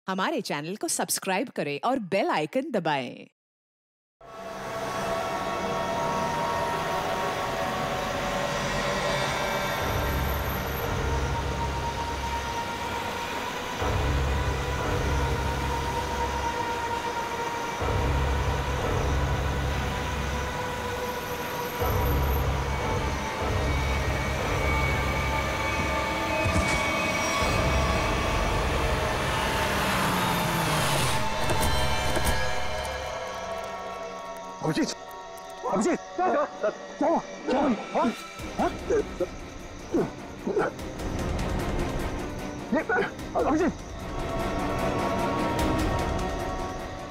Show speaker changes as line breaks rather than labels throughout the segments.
हमारे चैनल को सब्सक्राइब करें और बेल आइकन दबाएं।
अभिजीत, अभिजीत, क्या? अभिजीत,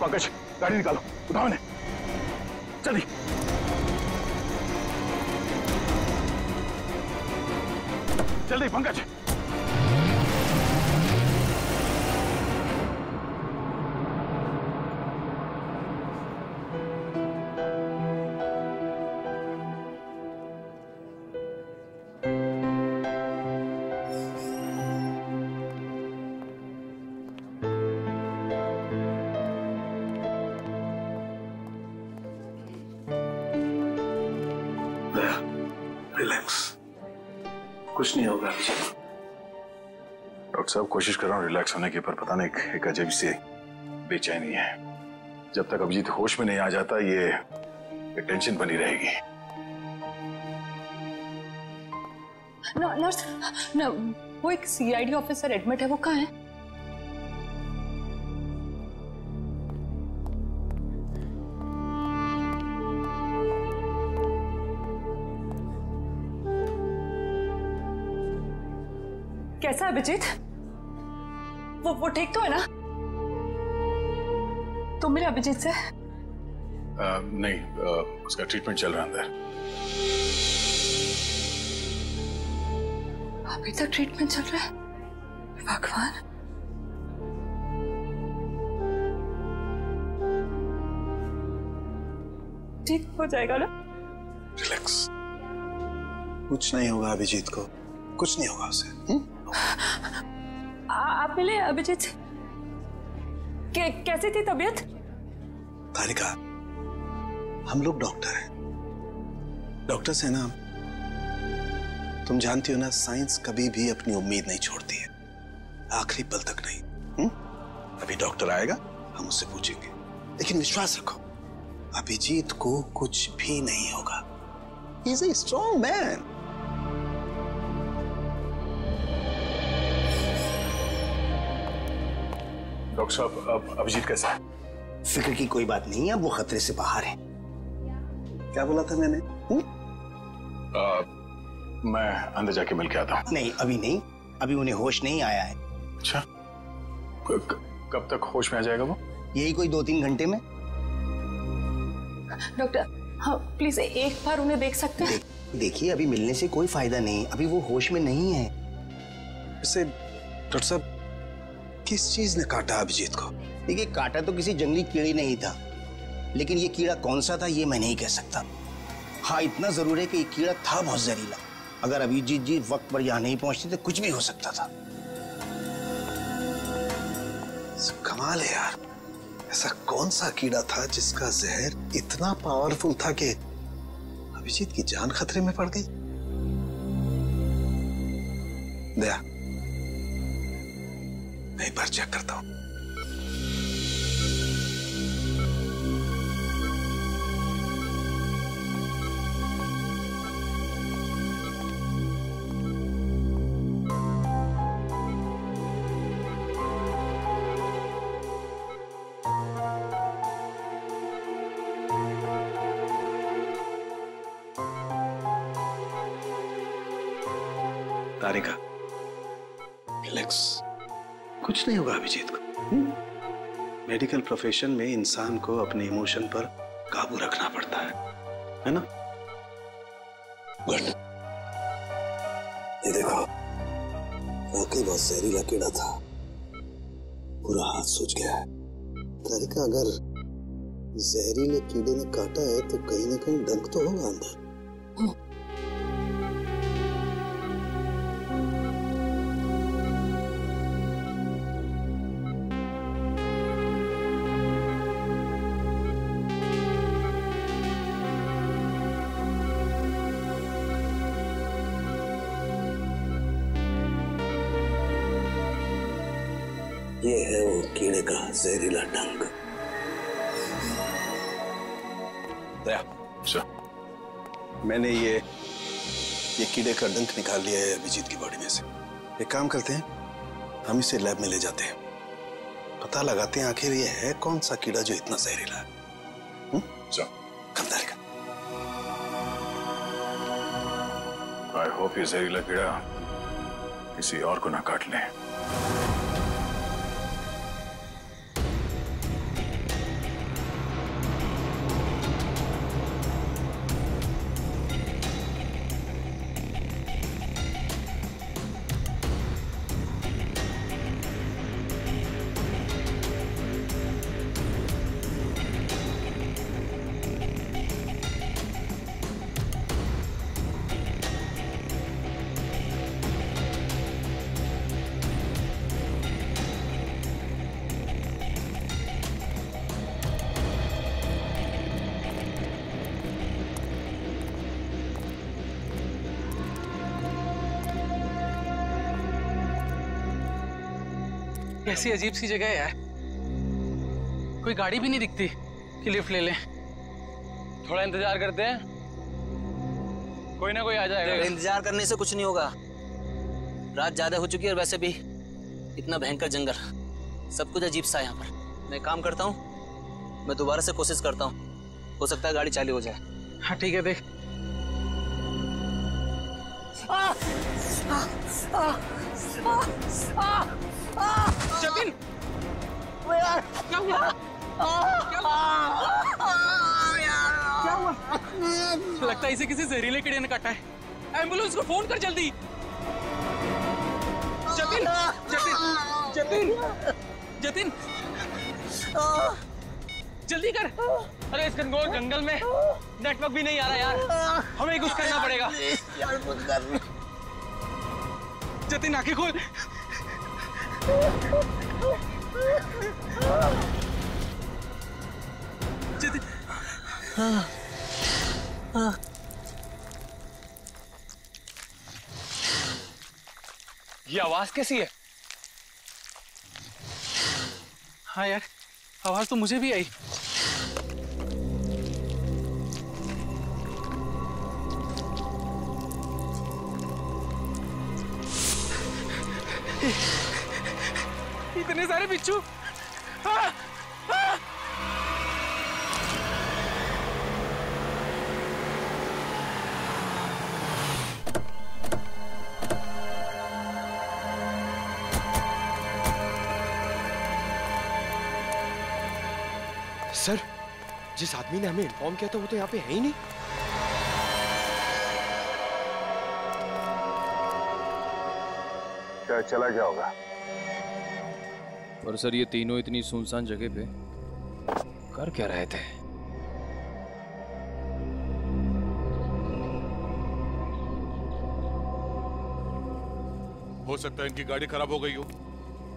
पंकज, गाड़ी निकालो, उठाओ इन्हें, जल्दी। जल्दी पंकज।
रिलैक्स, कुछ नहीं होगा। डॉक्टर साहब, कोशिश कर रहा हूँ रिलैक्स होने की, पर पता नहीं एक अजीब सी बेचैनी है। जब तक अभिजीत होश में नहीं आ जाता ये टेंशन बनी रहेगी।
नर्स, वो एक सीआईडी ऑफिसर एडमिट है, वो कहाँ है? कैसा है अभिजीत? वो ठीक तो है ना? तुम मिले अभिजीत से?
नहीं, उसका ट्रीटमेंट चल रहा है अंदर।
अभी तक ट्रीटमेंट चल रहा है? भगवान। ठीक हो जाएगा ना?
रिलैक्स, कुछ नहीं होगा अभिजीत को, कुछ नहीं होगा उसे।
आप मिले अभिजीत से? कैसी थी तबीयत?
तारिका, हम लोग डॉक्टर हैं, डॉक्टर से ना, तुम जानती हो ना, साइंस कभी भी अपनी उम्मीद नहीं छोड़ती है, आखिरी पल तक नहीं। अभी डॉक्टर आएगा, हम उससे पूछेंगे, लेकिन विश्वास रखो, अभिजीत को कुछ भी नहीं होगा। He is a strong man. Doctor साहब, अब अभिजीत कैसा है?
फिक्र की कोई बात नहीं है, अब वो खतरे से बाहर है।
क्या बोला था मैंने? मैं अंदर जाके मिल के आता हूँ।
नहीं, अभी नहीं, अभी उन्हें होश नहीं आया है।
अच्छा, कब तक होश में आ जाएगा वो?
यही कोई 2-3 घंटे में।
डॉक्टर, हाँ प्लीज एक बार उन्हें देख सकते हैं?
देखिए, अभी मिलने से कोई फायदा नहीं, अभी वो होश में नहीं है।
वैसे डॉक्टर साहब, किस चीज ने काटा अभिजीत को?
देखिए, काटा तो किसी जंगली कीड़े नहीं था, लेकिन ये कीड़ा कौन सा था ये मैं नहीं कह सकता। हाँ, इतना जरूर है कि ये कीड़ा था बहुत जहरीला। अगर अभिजीत जी वक्त पर यहाँ नहीं पहुंचते तो कुछ भी हो सकता था।
कमाल है यार, ऐसा कौन सा कीड़ा था जिसका जहर इतना पावरफुल था कि अभिजीत की जान खतरे में पड़ गई? दया, मैं एक बार चेक करता हूं। तारिका, रिलैक्स, कुछ नहीं होगा अभिजीत को। मेडिकल प्रोफेशन में इंसान को अपने इमोशन पर काबू रखना पड़ता है ना? गुड। ये देखो, वाकई बहुत जहरीला कीड़ा था, पूरा हाथ सूज गया है। तारिका, अगर जहरीले कीड़े ने काटा है तो कहीं ना कहीं डंक तो होगा अंदर। ये है वो कीड़े का जहरीला डंक। दया, मैंने ये कीड़े का डंक निकाल लिया है अभिजीत की बॉडी में से। एक काम करते हैं, हम इसे लैब में ले जाते हैं, पता लगाते हैं आखिर ये है कौन सा कीड़ा जो इतना जहरीला है।
आई होप ये जहरीला कीड़ा किसी और को ना काट ले।
कैसी अजीब सी जगह है यार, कोई गाड़ी भी नहीं दिखती कि लिफ्ट ले लें। थोड़ा इंतजार करते हैं, कोई ना कोई आ जाएगा।
इंतजार करने से कुछ नहीं होगा, रात ज्यादा हो चुकी है और वैसे भी इतना भयंकर जंगल, सब कुछ अजीब सा है यहाँ पर। मैं काम करता हूँ, मैं दोबारा से कोशिश करता हूँ, हो सकता है गाड़ी चालू हो जाए।
हाँ ठीक है, देख। जतिन, क्या हुआ? क्या हुआ? लगता है इसे किसी जहरीले कीड़े ने काटा है। एम्बुलेंस को फोन कर जल्दी। जतिन, जतिन, जतिन, जतिन, जल्दी कर। अरे इस घनघोर जंगल में नेटवर्क भी नहीं आ रहा यार, हमें कुछ करना पड़ेगा। जतिन आंखें खोल। जतिन, ये आवाज कैसी है? हाँ यार, आवाज तो मुझे भी आई। इतने सारे बिच्छू। हाँ, हाँ।
सर, जिस आदमी ने हमें इन्फॉर्म किया था वो तो यहाँ पे है ही नहीं।
क्या चला गया होगा?
पर सर ये तीनों इतनी सुनसान जगह पे कर क्या रहे थे?
हो सकता है इनकी गाड़ी खराब हो गई हो।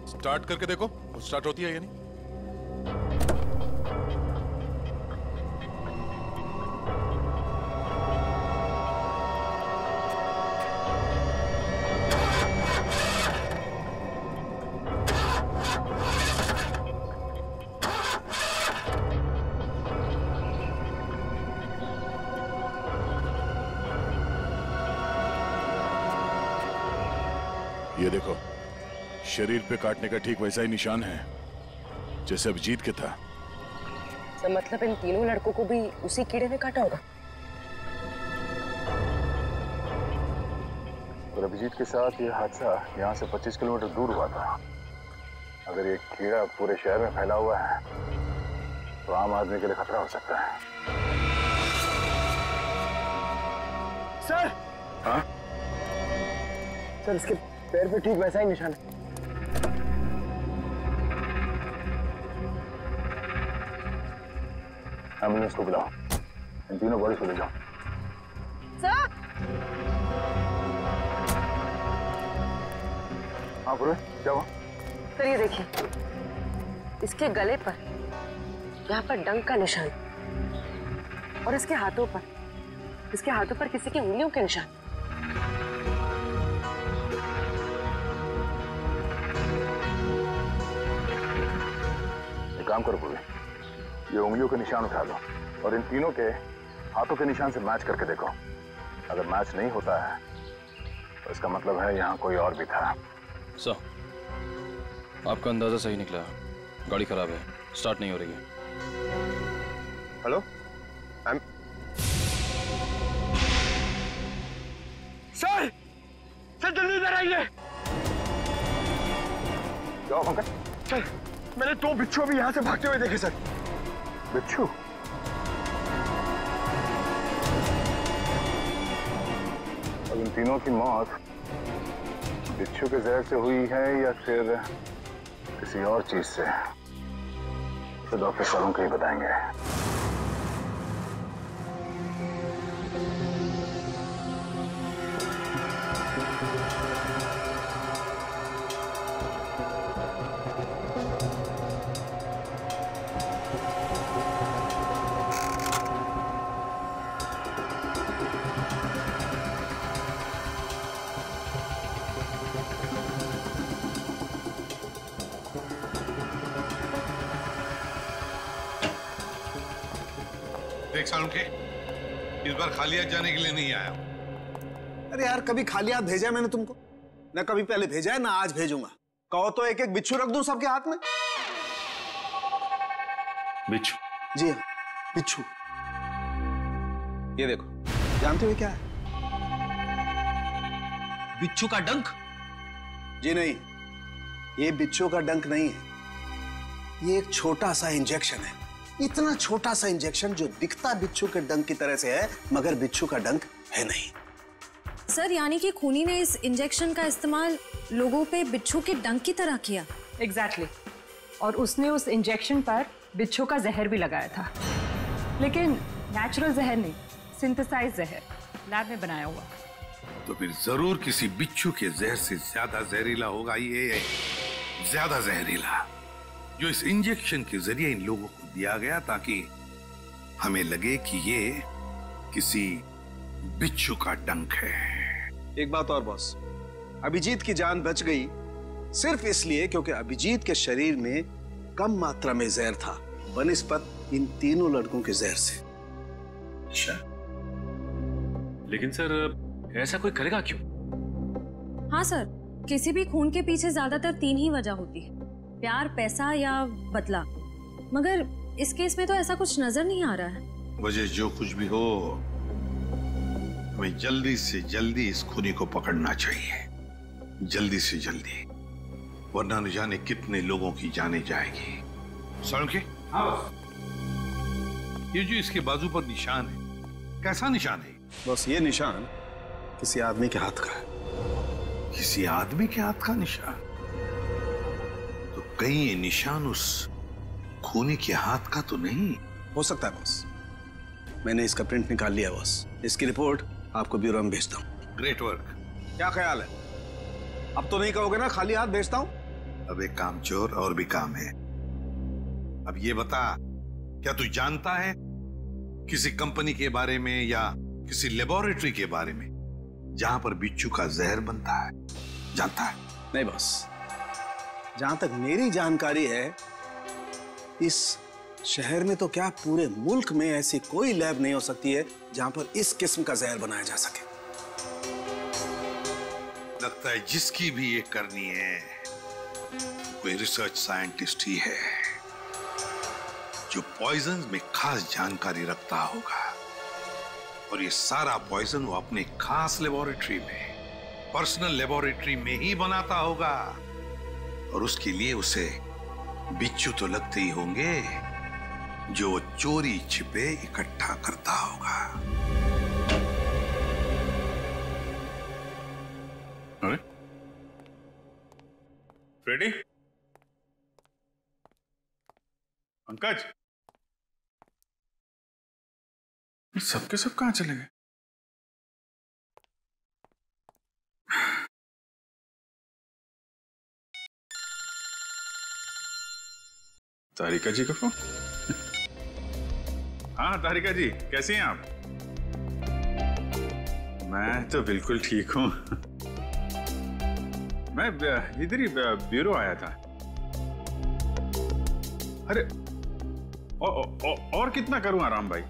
स्टार्ट करके देखो, स्टार्ट होती है या नहीं। ये देखो, शरीर पे काटने का ठीक वैसा ही निशान है जैसे अभिजीत के था।
तो मतलब इन तीनों लड़कों को भी उसी कीड़े ने काटा होगा।
और अभिजीत के साथ ये हादसा यहाँ से 25 किलोमीटर दूर हुआ था। अगर ये कीड़ा पूरे शहर में फैला हुआ है तो आम आदमी के लिए खतरा हो सकता है।
सर,
हाँ?
सर इसके पैर पे ठीक वैसा ही निशान है।
एम्बुलेंस को बुलाओ, इन तीनों बॉडीज को ले जाओ।
सर,
हाँ पूरे, क्या हुआ?
सर ये देखिए, इसके गले पर यहाँ पर डंक का निशान और इसके हाथों पर किसी की उंगलियों के निशान।
काम करो पूरी, ये उंगलियों के निशान उठा लो और इन तीनों के हाथों के निशान से मैच करके देखो। अगर मैच नहीं होता है तो इसका मतलब है यहाँ कोई और भी था।
सर, आपका अंदाजा सही निकला। गाड़ी खराब है, स्टार्ट नहीं हो रही है।
हेलो, सर जल्दी इधर आइए।
क्या पंकज?
सर, मैंने 2 बिच्छू भी यहाँ से भागते हुए देखे सर।
बिच्छू? अब इन तीनों की मौत बिच्छू के जहर से हुई है या फिर किसी और चीज से, तो डॉक्टर सालों के ही बताएंगे।
देख सालुंखे, इस बार खाली हाथ जाने के लिए नहीं आया।
अरे यार, कभी खाली हाथ भेजा है मैंने तुमको? ना कभी पहले भेजा है ना आज भेजूंगा। कहो तो एक एक बिच्छू रख दूं सबके हाथ में।
बिच्छू?
जी हाँ, बिच्छू। ये देखो, जानते हो क्या है?
बिच्छू का डंक?
जी नहीं, ये बिच्छू का डंक नहीं है। ये एक छोटा सा इंजेक्शन है। इतना छोटा सा इंजेक्शन जो दिखता बिच्छू के डंक की तरह से है, मगर बिच्छू का डंक है नहीं।
सर, यानी कि खूनी ने इस इंजेक्शन का इस्तेमाल लोगों पे बिच्छू के डंक की तरह किया।
एग्जैक्टली। और उसने उस इंजेक्शन पर बिच्छू का जहर भी लगाया था, लेकिन नेचुरल जहर नहीं, सिंथेसाइज जहर, लैब में बनाया हुआ।
तो फिर जरूर किसी बिच्छू के जहर से ज्यादा जहरीला होगा ये, ज्यादा जहरीला, जो इस इंजेक्शन के जरिए इन लोगों को दिया गया ताकि हमें लगे कि ये किसी बिच्छू का डंक है।
एक बात और बॉस, अभिजीत की जान बच गई सिर्फ इसलिए क्योंकि अभिजीत के शरीर में कम मात्रा में जहर था बनिस्बत इन तीनों लड़कों के जहर से।
अच्छा,
लेकिन सर ऐसा कोई करेगा क्यों?
हाँ सर, किसी भी खून के पीछे ज्यादातर 3 ही वजह होती है, प्यार, पैसा या बदला। मगर इस केस में तो ऐसा कुछ नजर नहीं आ रहा है।
वजह जो कुछ भी हो, हमें जल्दी से जल्दी इस खूनी को पकड़ना चाहिए, जल्दी से जल्दी, वरना न जाने कितने लोगों की जाने जाएगी। सालुंखे, ये जो इसके बाजू पर निशान है, कैसा निशान है?
बस ये निशान किसी आदमी के हाथ का है।
किसी आदमी के हाथ का निशान? तो कहीं ये निशान उस खूनी के हाथ का तो नहीं
हो सकता है बॉस। मैंने इसका प्रिंट निकाल लिया बॉस। इसकी रिपोर्ट आपको ब्यूरो में भेजता हूँ।
Great work.
क्या ख्याल है? अब तो नहीं कहोगे ना खाली हाथ भेजता हूँ?
अब एक काम चोर और भी काम है। अब ये बता, क्या तू जानता है किसी कंपनी के बारे में या किसी लेबोरेटरी के बारे में जहां पर बिच्छू का जहर बनता है? जानता है?
नहीं बॉस, जहां तक मेरी जानकारी है, इस शहर में तो क्या पूरे मुल्क में ऐसी कोई लैब नहीं हो सकती है जहां पर इस किस्म का जहर बनाया जा सके।
लगता है जिसकी भी ये करनी है कोई रिसर्च साइंटिस्ट ही है जो पॉइजन में खास जानकारी रखता होगा, और ये सारा पॉइजन वो अपने खास लेबोरेटरी में, पर्सनल लेबोरेटरी में ही बनाता होगा, और उसके लिए उसे बिच्छू तो लगते ही होंगे जो वो चोरी छिपे इकट्ठा करता होगा।
अरे फ्रेडी, पंकज, सबके सब कहां चले गए? तारिका जी का फोन। हाँ तारिका जी, कैसी हैं आप? मैं तो बिल्कुल ठीक हूं। मैं इधर ही ब्यूरो आया था।
अरे और कितना करूं आराम भाई?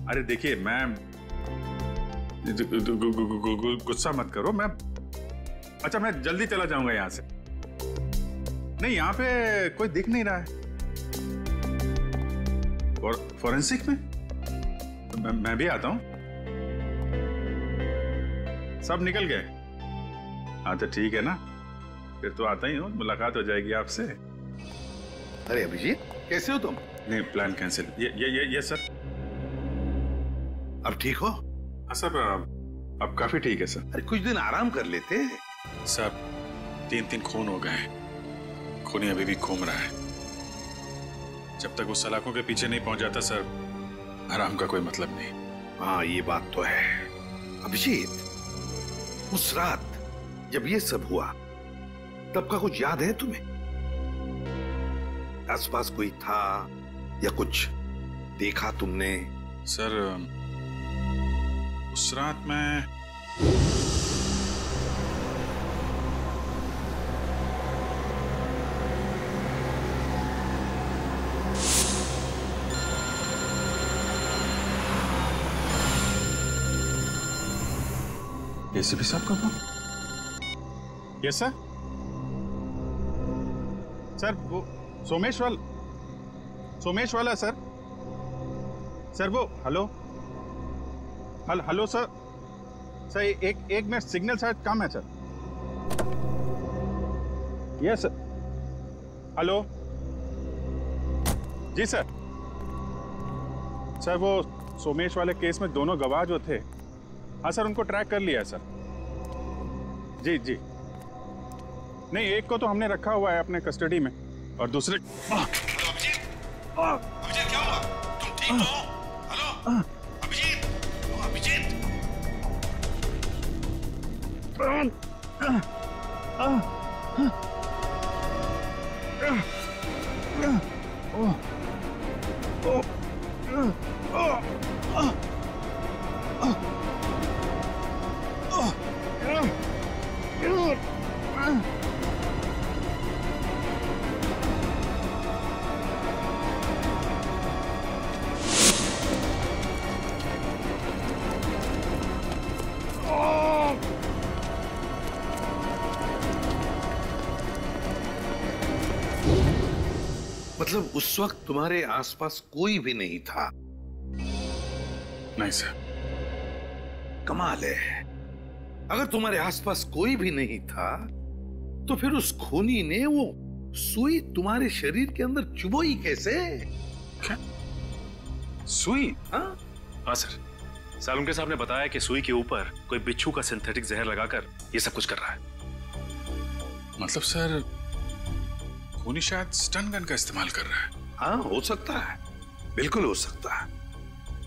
अरे देखिए, मैं गुस्सा मत करो। मैं अच्छा, मैं जल्दी चला जाऊंगा यहां से। नहीं, यहां पे कोई दिख नहीं रहा है। और फॉरेंसिक में मैं भी आता हूं। सब निकल गए? हाँ तो ठीक है ना, फिर तो आता ही हूँ, मुलाकात हो जाएगी आपसे।
अरे अभिजीत, कैसे हो तुम?
नहीं, प्लान कैंसिल। ये सर।
अब ठीक हो?
हाँ सर, अब काफी ठीक है सर।
अरे कुछ दिन आराम कर लेते।
सर 3 खून हो गए। खूनी अभी भी घूम रहा है। जब तक वो सलाखों के पीछे नहीं पहुंच जाता सर, आराम का कोई मतलब नहीं।
हाँ, ये बात तो है। अभिजीत, उस रात जब ये सब हुआ, तब का कुछ याद है तुम्हें? आसपास कोई था या कुछ देखा तुमने?
सर उस रात मैं एसीपी साहब का फोन? Yes sir. सर वो सोमेश वाला सर। सर वो हेलो सर। सर एक मिनट, सिग्नल शायद कम है सर। Yes sir. हेलो जी सर। सर वो सोमेश वाले केस में दोनों गवाह जो थे, हाँ सर, उनको ट्रैक कर लिया है सर। जी जी। नहीं, एक को तो हमने रखा हुआ है अपने कस्टडी में, और दूसरे
अभिजीत क्या हुआ? तुम ठीक हो? हेलो अभिजीत, अभिजीत। मतलब उस वक्त तुम्हारे आसपास कोई भी नहीं था?
नहीं सर।
कमाल है। अगर तुम्हारे आसपास कोई भी नहीं था, तो फिर उस खूनी ने वो सुई तुम्हारे शरीर के अंदर चुभोई कैसे?
क्या? सुई?
हाँ सर, सालुंके साहब ने बताया कि सुई के ऊपर कोई बिच्छू का सिंथेटिक जहर लगाकर ये सब कुछ कर रहा है।
मतलब सर खूनी शायद स्टन गन का इस्तेमाल कर रहा है।
हाँ, हो सकता है, बिल्कुल हो सकता है।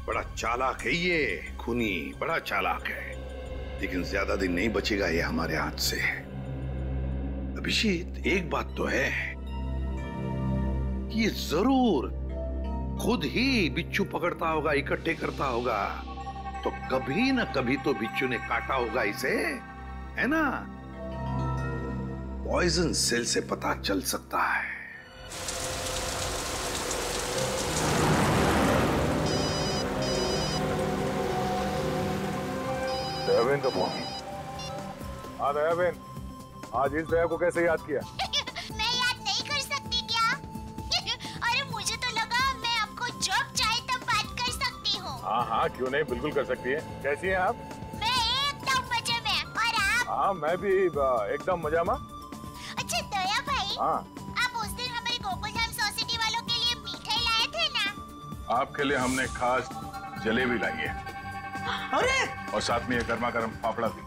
बड़ा चालाक है ये खूनी, बड़ा चालाक है। लेकिन ज्यादा दिन नहीं बचेगा ये हमारे हाथ से। अभिजीत, एक बात तो है कि ये जरूर खुद ही बिच्छू पकड़ता होगा, इकट्ठे करता होगा, तो कभी ना कभी तो बिच्छू ने काटा होगा इसे, है ना? पॉइजन सेल से पता चल सकता है।
दयाबेन का फोन। हाँ दयाबेन, आज इस दया को कैसे याद किया?
मैं याद नहीं कर सकती क्या? अरे मुझे तो लगा मैं आपको जब चाहे तब बात कर सकती हूँ।
हाँ, क्यों नहीं, बिल्कुल कर सकती है। कैसी हैं आप?
मैं एकदम मजे में, और आप?
हाँ, मैं भी एकदम मजा में।
अच्छा दया भाई,
हाँ,
आप उस दिन हमारे गोकुलधाम सोसाइटी वालों के लिए मिठाई लाए थे ना?
आपके लिए हमने खास जलेबी लाई है।
अरे!
और साथ में ये गर्मा गर्म फाफड़ा भी।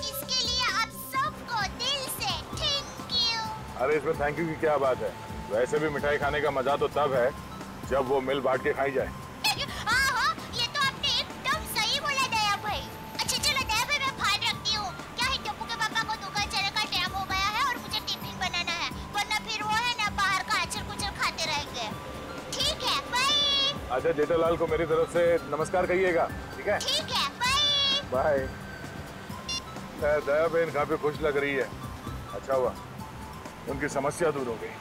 इसके लिए आप सबको दिल से थैंक यू।
अरे इसमें थैंक यू की क्या बात है? वैसे भी मिठाई खाने का मजा तो तब है जब वो मिल बांट के खाई जाए।
हाँ, ये तो आपने एकदम सही बोला दया भाई। अच्छा चलो दया भाई, मैं बाहर रखती हूँ। क्या है, टप्पू के पापा को दुकान चलने का टाइम हो गया है और मुझे टिफिन बनाना है, वरना फिर वो है ना बाहर का अचर कुचर खाते रहेंगे। ठीक है, बाय।
अच्छा, जेठालाल को मेरी तरफ से नमस्कार कहिएगा, ठीक है?
ठीक है, बाय।
बाय। दया बहन काफी खुश लग रही है। अच्छा हुआ
उनकी समस्या दूर हो गई।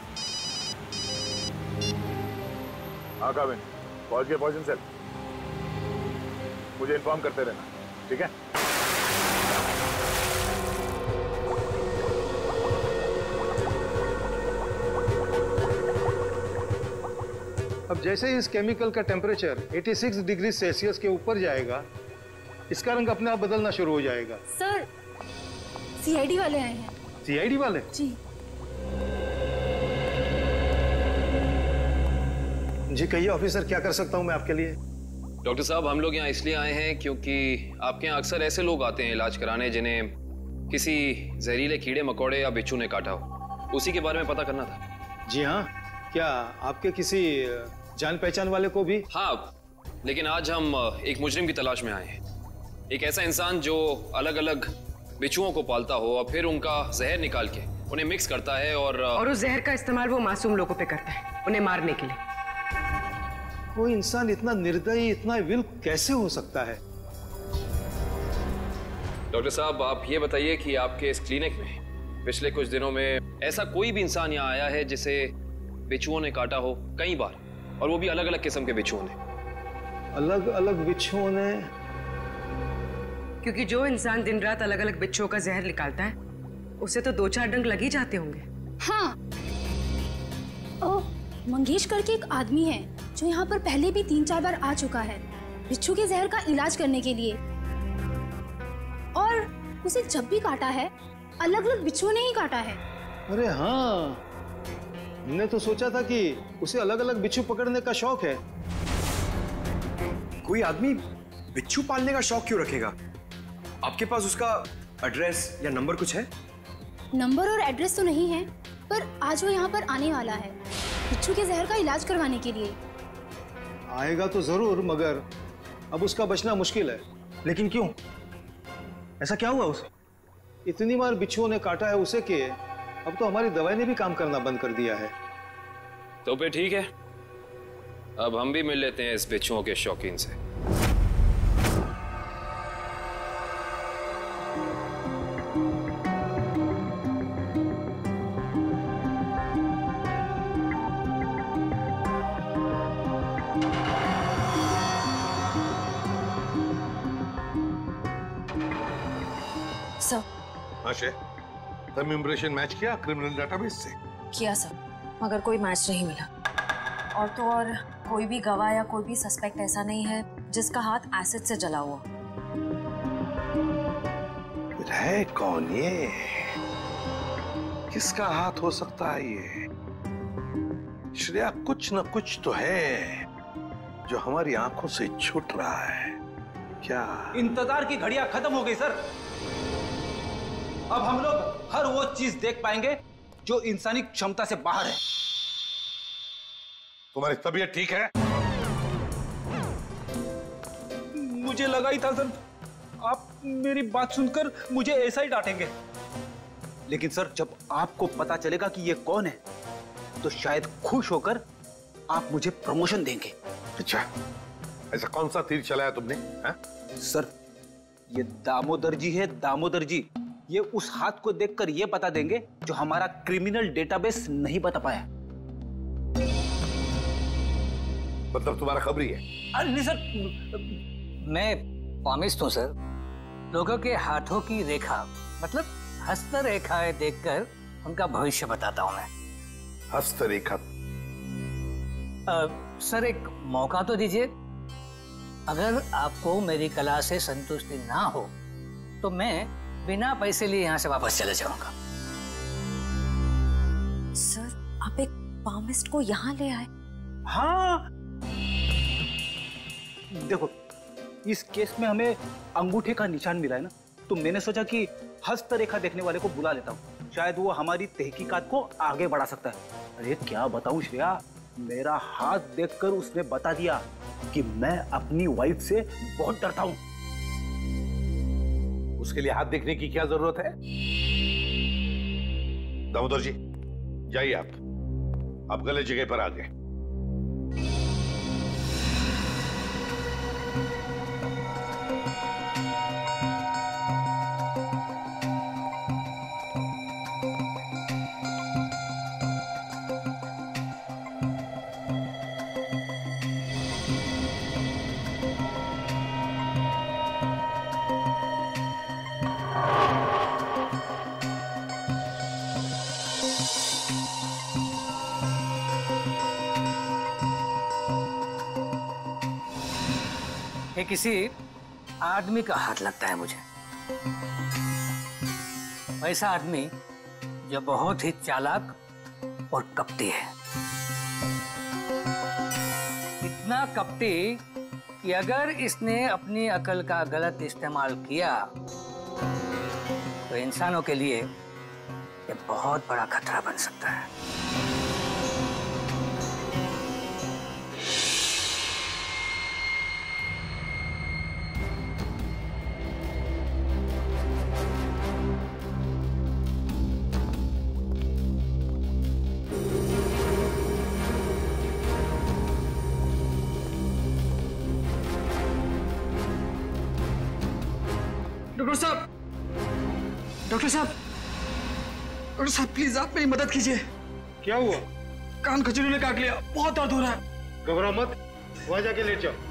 हाँ काबिन, पहुंच गए पॉइजन सेल। मुझे इन्फॉर्म करते रहना, ठीक है?
अब जैसे ही इस केमिकल का टेम्परेचर 86 डिग्री सेल्सियस के ऊपर जाएगा, इसका रंग अपने आप बदलना शुरू हो जाएगा।
सर, सीआईडी वाले आए हैं।
सीआईडी वाले?
जी।
जी कहिए ऑफिसर, क्या कर सकता हूं मैं आपके लिए?
डॉक्टर साहब, हम लोग यहाँ इसलिए आए हैं क्योंकि आपके यहाँ अक्सर ऐसे लोग आते हैं इलाज कराने जिन्हें किसी जहरीले कीड़े मकोड़े या बिच्छू ने काटा हो। उसी के बारे में पता करना था।
जी हाँ, क्या आपके किसी जान पहचान वाले को भी?
हाँ, लेकिन आज हम एक मुजरिम की तलाश में आए हैं। एक ऐसा इंसान जो अलग अलग बिच्छुओं को पालता हो और फिर उनका जहर निकाल के उन्हें मिक्स करता है और
उस जहर का इस्तेमाल वो मासूम लोगों पे करता है, उन्हें मारने के लिए।
कोई इंसान इतना निर्दयी, इतना विल कैसे हो सकता है?
डॉक्टर साहब, आप ये बताइए कि आपके इस क्लिनिक में पिछले कुछ दिनों में ऐसा कोई भी इंसान यहाँ आया है जिसे बिच्छुओं ने काटा हो कई बार, और वो भी अलग अलग किस्म के बिच्छुओं ने?
अलग अलग बिच्छुओं ने?
क्योंकि जो इंसान दिन रात अलग अलग बिच्छुओं का जहर निकालता है, उसे तो 2-4 डंक लग ही जाते होंगे।
हाँ, मंगेश करके एक आदमी है जो यहाँ पर पहले भी 3-4 बार आ चुका है बिच्छू के जहर का इलाज करने के लिए, और उसे जब भी काटा है अलग अलग बिच्छुओं ने ही काटा है।
अरे हाँ, हमने तो सोचा था कि उसे अलग अलग बिच्छू पकड़ने का शौक है।
कोई आदमी बिच्छू पालने का शौक क्यों रखेगा? आपके पास उसका एड्रेस या नंबर कुछ है?
नंबर और एड्रेस तो नहीं है, पर आज वो यहाँ पर आने वाला है बिच्छू के जहर का इलाज करवाने के लिए।
आएगा तो जरूर, मगर अब उसका बचना मुश्किल है।
लेकिन क्यों? ऐसा क्या हुआ उसे?
इतनी बार बिच्छुओं ने काटा है उसे कि अब तो हमारी दवाई ने भी काम करना बंद कर दिया है।
तो फिर ठीक है, अब हम भी मिल लेते हैं इस बिच्छुओं के शौकीन से।
तुम इम्प्रेशन मैच किया क्रिमिनल डेटाबेस से?
किया सर, मगर कोई मैच नहीं मिला। और तो और कोई भी गवाह या कोई भी सस्पेक्ट ऐसा नहीं है जिसका हाथ एसिड से जला हुआ।
है कौन ये? किसका हाथ हो सकता है ये? श्रेया, कुछ न कुछ तो है जो हमारी आंखों से छूट रहा है। क्या?
इंतजार की घड़ियां खत्म हो गई सर। अब हम लोग हर वो चीज देख पाएंगे जो इंसानी क्षमता से बाहर है।
तुम्हारी तबीयत ठीक है?
मुझे लगा ही था सर, आप मेरी बात सुनकर मुझे ऐसा ही डांटेंगे। लेकिन सर, जब आपको पता चलेगा कि ये कौन है, तो शायद खुश होकर आप मुझे प्रमोशन देंगे।
अच्छा, ऐसा कौन सा तीर चलाया तुमने? है?
सर, ये दामोदर जी है, दामोदर जी। ये उस हाथ को देखकर ये बता देंगे जो हमारा क्रिमिनल डेटाबेस नहीं बता पाया।
मतलब तुम्हारा खबरी है?
नहीं सर,
मैं पामिस्ट हूँ सर। लोगों के हाथों की रेखा, मतलब हस्तरेखाएं देखकर उनका भविष्य बताता हूँ मैं।
हस्तरेखा?
सर, एक मौका तो दीजिए। अगर आपको मेरी कला से संतुष्टि ना हो तो मैं बिना पैसे लिए यहाँ से वापस चले जाऊंगा।
सर, आप एक पामिस्ट को यहाँ ले आए?
हाँ, देखो, इस केस में हमें अंगूठे का निशान मिला है ना, तो मैंने सोचा कि हस्तरेखा देखने वाले को बुला लेता हूँ, शायद वो हमारी तहकीकात को आगे बढ़ा सकता है। अरे क्या बताऊं श्रेया, मेरा हाथ देखकर उसने बता दिया कि मैं अपनी वाइफ से बहुत डरता हूं।
उसके लिए हाथ देखने की क्या जरूरत है? दामोदर जी, जाइए आप गलत जगह पर आ गए।
ये किसी आदमी का हाथ लगता है मुझे। वैसा आदमी जो बहुत ही चालाक और कपटी है। इतना कपटी कि अगर इसने अपनी अकल का गलत इस्तेमाल किया तो इंसानों के लिए ये बहुत बड़ा खतरा बन सकता है।
डॉक्टर साहब, डॉक्टर साहब, डॉक्टर साहब प्लीज आप मेरी मदद कीजिए।
क्या हुआ?
कान खजूरी ने काट लिया, बहुत दर्द हो रहा है।
घबराओ मत, वहां जाके लेट जाओ।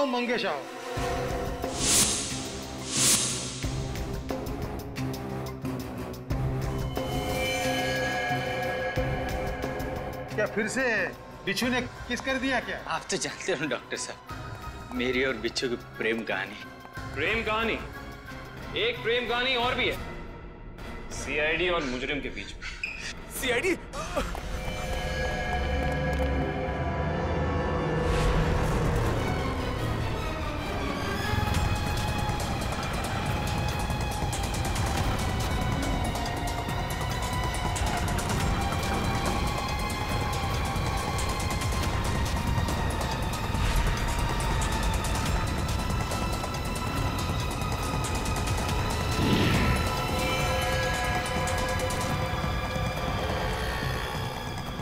मंगेश आओ। क्या फिर से बिच्छू ने किस कर दिया क्या?
आप तो जानते हो डॉक्टर साहब, मेरी और बिच्छू की प्रेम कहानी।
प्रेम कहानी? एक प्रेम कहानी और भी है, सीआईडी और मुजरिम के बीच में।
सीआईडी?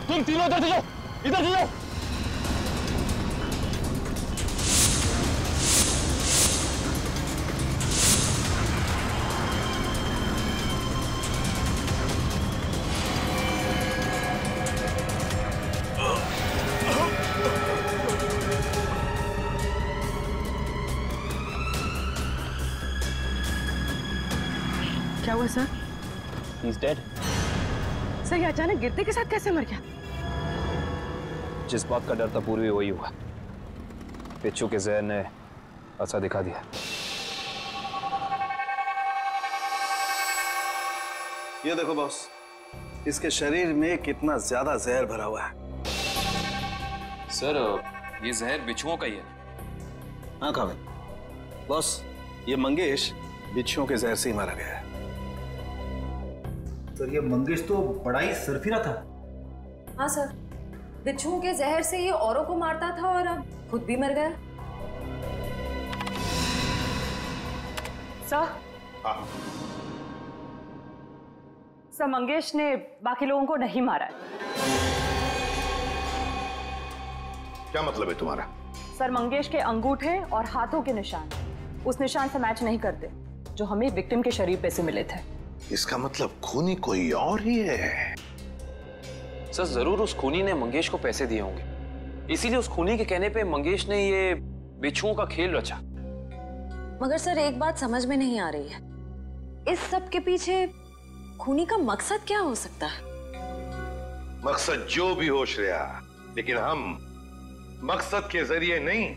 तुम तीनों इधर से जाओ, इधर से जाओ।
क्या हुआ सर?
He's dead.
सर ये अचानक गिरते के साथ कैसे मर गया?
जिस बात का डर था पूर्वी वही हुआ। बिच्छू के जहर ने असर दिखा दिया।
ये देखो बॉस, इसके शरीर में कितना ज्यादा जहर भरा हुआ है।
सर ये जहर बिच्छुओं का ही है।
हाँ काबिल बॉस, ये मंगेश बिच्छुओं के जहर से ही मारा गया है।
सर ये मंगेश तो बड़ा ही सरफिरा था।
हाँ सर, बिच्छुओं के जहर से ये औरों को मारता था और अब खुद भी मर गया।
सर, सर मंगेश ने बाकी लोगों को नहीं मारा है।
क्या मतलब है तुम्हारा?
सर मंगेश के अंगूठे और हाथों के निशान उस निशान से मैच नहीं करते जो हमें विक्टिम के शरीर पे से मिले थे।
इसका मतलब खूनी कोई और ही है।
सर जरूर उस खूनी ने मंगेश को पैसे दिए होंगे, इसीलिए उस खूनी के कहने पे मंगेश ने ये बिच्छुओं का खेल रचा।
मगर सर एक बात समझ में नहीं आ रही है, इस सब के पीछे खूनी का मकसद क्या हो सकता है?
मकसद जो भी हो श्रेया, लेकिन हम मकसद के जरिए नहीं,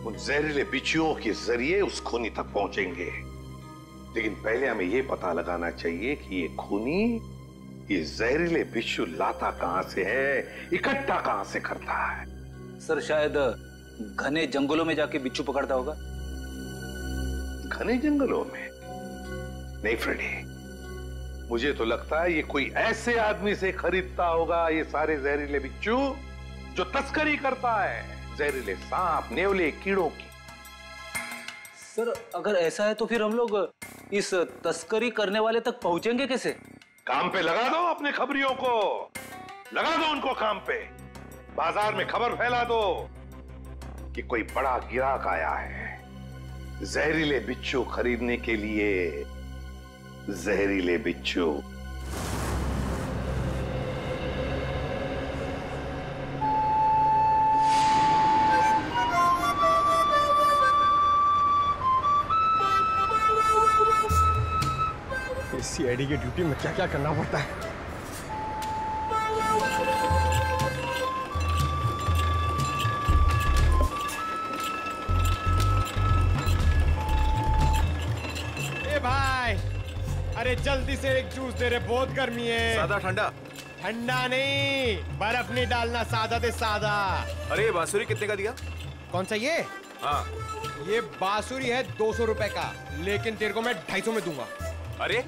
उन जहरीले बिच्छुओं के जरिए उस खूनी तक पहुंचेंगे। लेकिन पहले हमें यह पता लगाना चाहिए कि ये खूनी ये जहरीले बिच्छू लाता कहां से है, इकट्ठा कहां से करता है।
सर शायद घने जंगलों में जाके बिच्छू पकड़ता होगा।
घने जंगलों में? नहीं फ्रेडी, मुझे तो लगता है ये कोई ऐसे आदमी से खरीदता होगा ये सारे जहरीले बिच्छू जो तस्करी करता है, जहरीले सांप, नेवले, कीड़ों की।
सर अगर ऐसा है तो फिर हम लोग इस तस्करी करने वाले तक पहुंचेंगे कैसे?
काम पे लगा दो अपने खबरियों को। लगा दो उनको काम पे। बाजार में खबर फैला दो कि कोई बड़ा गिराक आया है जहरीले बिच्छू खरीदने के लिए। जहरीले बिच्छू।
सीआईडी की ड्यूटी में क्या क्या करना पड़ता है।
ए भाई, अरे जल्दी से एक जूस दे रहे, बहुत गर्मी है।
सादा ठंडा?
ठंडा नहीं, बर्फ नहीं डालना, सादा दे सादा।
अरे बांसुरी कितने का दिया?
कौन सा ये?
हाँ,
ये बांसुरी है 200 रुपए का, लेकिन तेरे को मैं 250 में दूंगा।
अरे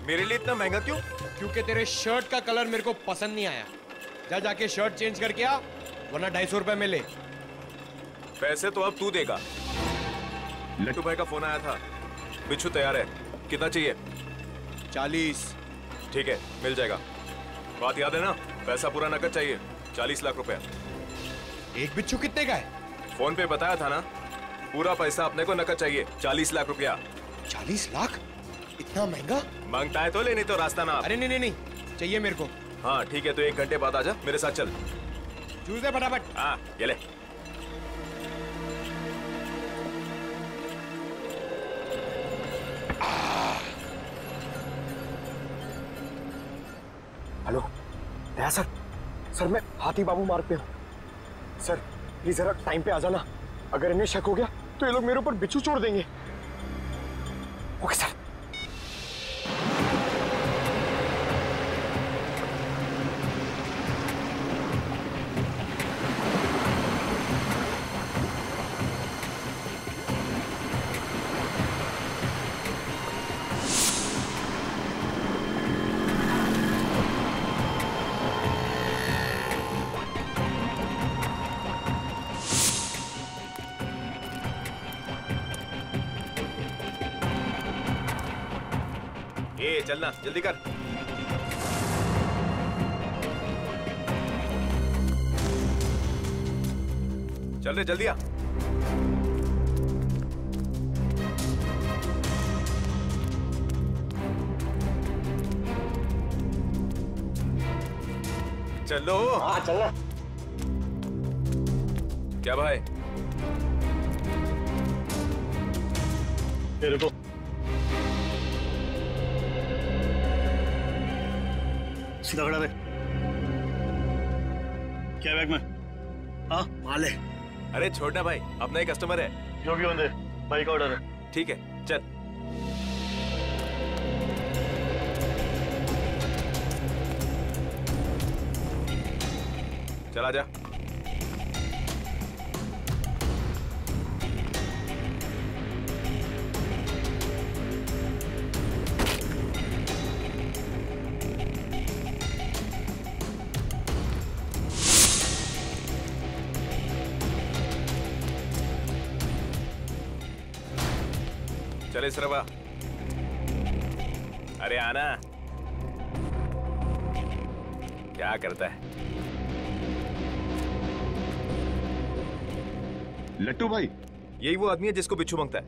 मेरे लिए इतना महंगा क्यों?
क्योंकि तेरे शर्ट का कलर मेरे को पसंद नहीं आया। जा जाके शर्ट चेंज करके आ, वरना 250 रुपए में ले।
पैसे तो अब तू देगा। लट्टू भाई का फोन आया था, बिच्छू तैयार है। कितना चाहिए?
40।
ठीक है, मिल जाएगा। बात याद है ना, पैसा पूरा नकद चाहिए। 40 लाख रुपया।
एक बिच्छू कितने का है?
फोन पे बताया था ना, पूरा पैसा अपने को नकद चाहिए। 40 लाख रुपया।
40 लाख? इतना महंगा?
मांगता है तो ले, नहीं तो रास्ता ना।
अरे नहीं, चाहिए मेरे को।
हाँ ठीक है, तो 1 घंटे बाद आजा, मेरे साथ चल।
जूस दे फटाफट।
हाँ ये ले।
हेलो दया सर। सर मैं हाथी बाबू मार्ग पे हूँ। सर प्लीज जरा टाइम पे आ जाना। अगर इन्हें शक हो गया तो ये लोग मेरे ऊपर बिच्छू छोड़ देंगे। Okay sir.
चलना, जल्दी कर। चल रे, जल्दी आ। चलो।
हाँ चलना।
क्या भाई?
ये रुको। सीधा खड़ा रहे। क्या बैग में? हाँ माल है।
अरे छोड़ना भाई, अपना ही कस्टमर है।
जो भी होंगे, भाई का ऑर्डर है।
ठीक है, चल। चल आजा। चले सरवा। अरे आना। क्या करता है
लट्टू भाई?
यही वो आदमी है जिसको बिच्छू मांगता है।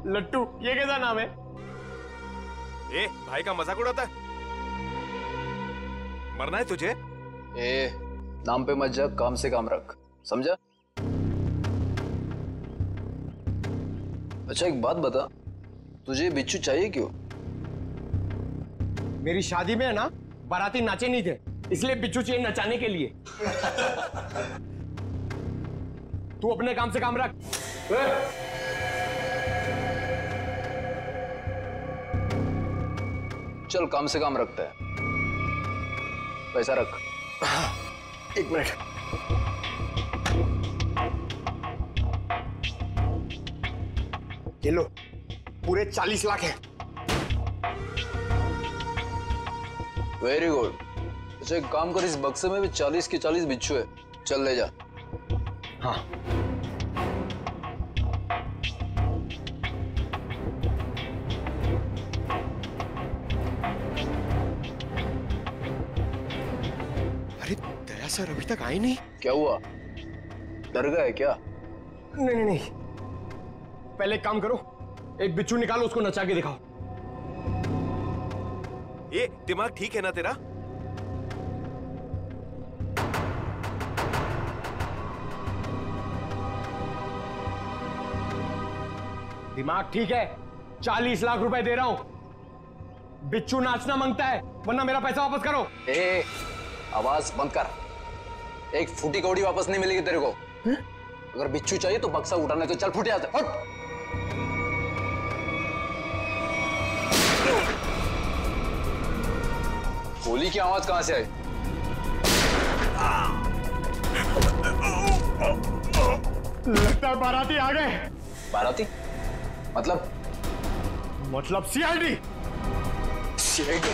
लट्टू, ये कैसा नाम है?
ए, भाई का मजाक उड़ाता है? मरना है तुझे?
ए, नाम पे मत जा, काम से काम रख, समझा? अच्छा एक बात बता, तुझे बिच्छू चाहिए क्यों?
मेरी शादी में है ना, बाराती नाचे नहीं थे, इसलिए बिच्छू चाहिए नचाने के लिए। तू अपने काम से काम रख।
चल काम से काम रखता है, पैसा रख।
1 मिनट। ये लो, पूरे 40 लाख है।
Very good. अच्छा एक काम कर, इस बक्से में भी 40 के 40 बिच्छू है, चल ले जा।
हाँ
अरे दया सर अभी तक आए नहीं।
क्या हुआ, डर गए क्या?
नहीं नहीं नहीं, पहले एक काम करो, एक बिच्छू निकालो, उसको नचा के दिखाओ।
ये दिमाग ठीक है ना तेरा?
दिमाग ठीक है, 40 लाख रुपए दे रहा हूं। बिच्छू नाचना मांगता है, वरना मेरा पैसा वापस करो।
ए, आवाज बंद कर। एक फूटी कौड़ी वापस नहीं मिलेगी तेरे को। अगर बिच्छू चाहिए तो बक्सा उठाने तो चल फूटे यहाँ से, हट। गोली की आवाज कहां से आई?
लगता है बाराती आ गए।
बाराती? मतलब
सीआईडी।
सीआईडी?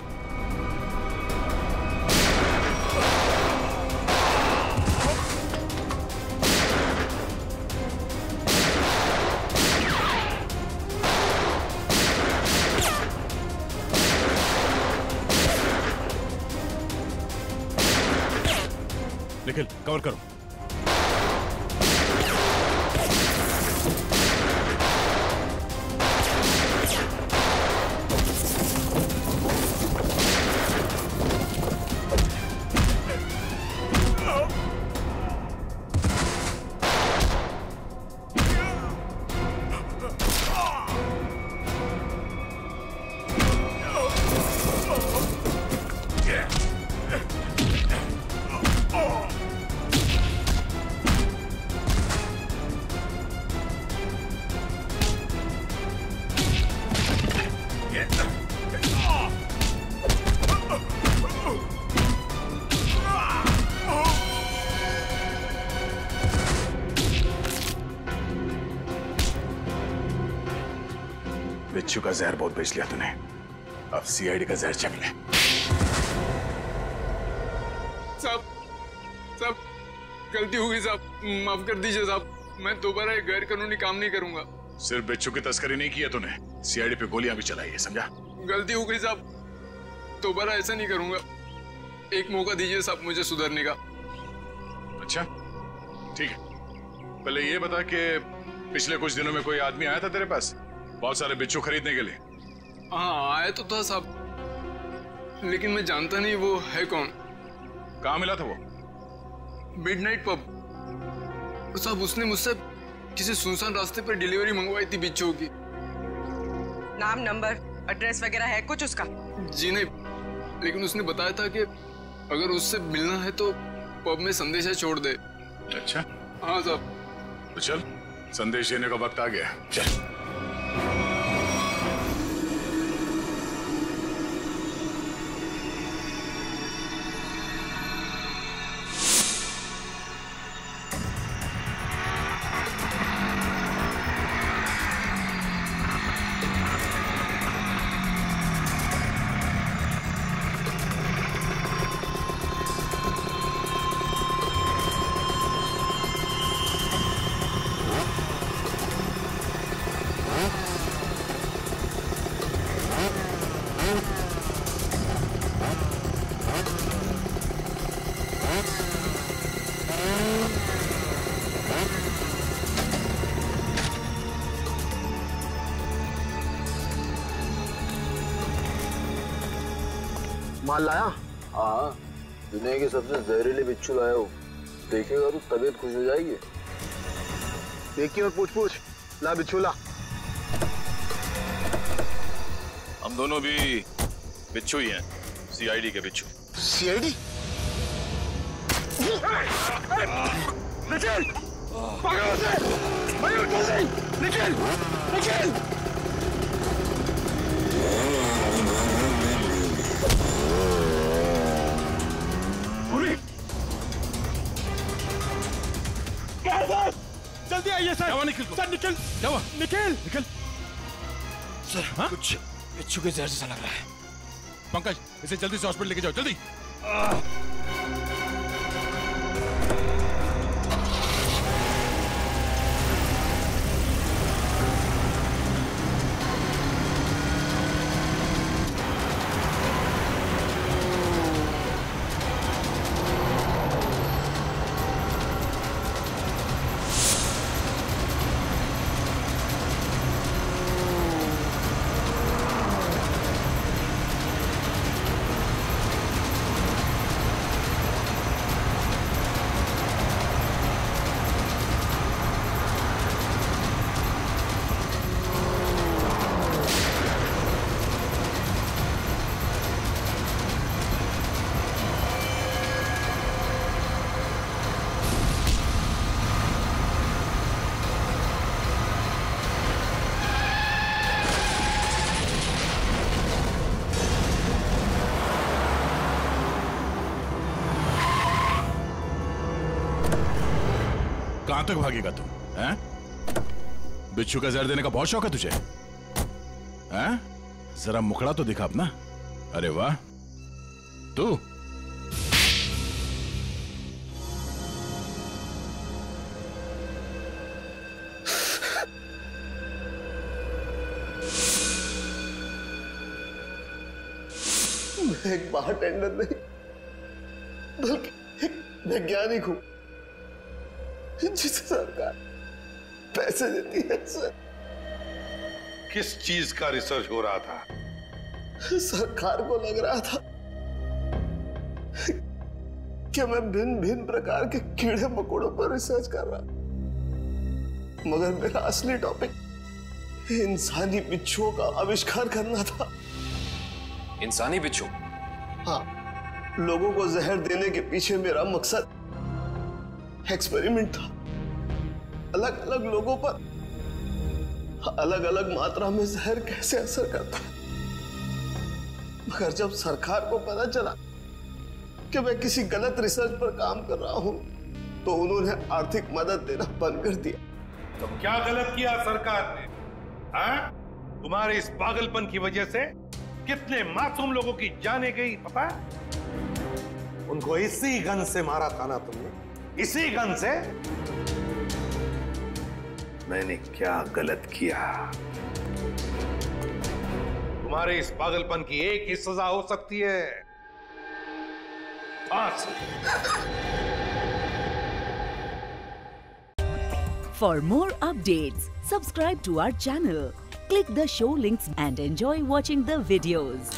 निखिल कवर करो। बिच्छू का जहर बहुत बेच लिया तूने, अब सीआईडी का जहर चख ले।
साहब गलती हो गई साहब, माफ कर दीजिए साहब, मैं दोबारा एक गैर कानूनी काम नहीं करूंगा।
सिर्फ बिच्छू की तस्करी नहीं की है तूने, सीआईडी पे गोलियां भी चलाई है, समझा?
गलती हो गई साहब, दोबारा ऐसा नहीं करूंगा। एक मौका दीजिए साहब मुझे सुधरने का।
अच्छा ठीक है, पहले ये बता कि पिछले कुछ दिनों में कोई आदमी आया था तेरे पास बहुत सारे बिच्छू खरीदने के लिए?
हाँ आया तो था साहब, लेकिन मैं जानता नहीं वो है कौन।
कहाँ मिला था वो?
मिडनाइट पब साहब, उसने मुझसे किसी सुनसान रास्ते पर डिलीवरी मंगवाई थी बिच्छू की।
नाम, नंबर, एड्रेस वगैरह है कुछ उसका?
जी नहीं, लेकिन उसने बताया था कि अगर उससे मिलना है तो पब में संदेशा छोड़ दे।
अच्छा
हाँ साहब।
तो चल, संदेश देने का वक्त आ गया, चल।
माल लाया? हाँ, दुनिया के सबसे जहरीले बिच्छू लाया हूँ, देखेगा तो तबीयत खुश हो जाएगी। देखिए और पूछ ला बिच्छू ला।
हम दोनों भी बिच्छू ही हैं, सीआईडी के बिच्छू।
सीआईडी? निखिल! पकड़ो उसे! मयूर जल्दी! निखिल! निखिल! जल्दी आइए सर।
क्या निखिल को?
सर निखिल!
क्या हुआ?
निखिल!
सर हाँ? कुछ बिच्छू के जहर जैसा लग रहा है।
पंकज, इसे जल्दी से हॉस्पिटल लेके जाओ, जल्दी। कहां तक भागेगा तू? हैं? बिच्छू का जहर देने का बहुत शौक है तुझे? हैं? जरा मुखड़ा तो दिखा अपना। अरे वाह, तू
मैं एक बारटेंडर नहीं बल्कि एक वैज्ञानिक हूं जिसे सरकार पैसे देती है सर।
किस चीज का रिसर्च हो रहा था?
सरकार को लग रहा था कि मैं भिन्न भिन्न प्रकार के कीड़े मकोड़ों पर रिसर्च कर रहा, मगर मेरा असली टॉपिक इंसानी बिच्छुओं का आविष्कार करना था।
इंसानी बिच्छू?
हाँ, लोगों को जहर देने के पीछे मेरा मकसद एक्सपेरिमेंट था। अलग अलग लोगों पर अलग अलग मात्रा में जहर कैसे असर करता है। मगर जब सरकार को पता चला कि मैं किसी गलत रिसर्च पर काम कर रहा हूं, तो उन्होंने आर्थिक मदद देना बंद कर दिया।
तो क्या गलत किया सरकार ने? हाँ? तुम्हारे इस पागलपन की वजह से कितने मासूम लोगों की जाने गई पता है? उनको इसी गन से मारा था ना तुमने? इसी गन से? मैंने क्या गलत किया? तुम्हारे इस पागलपन की एक ही सजा हो सकती है, फांसी।
For more updates, subscribe to our channel, click the show links and enjoy watching the videos.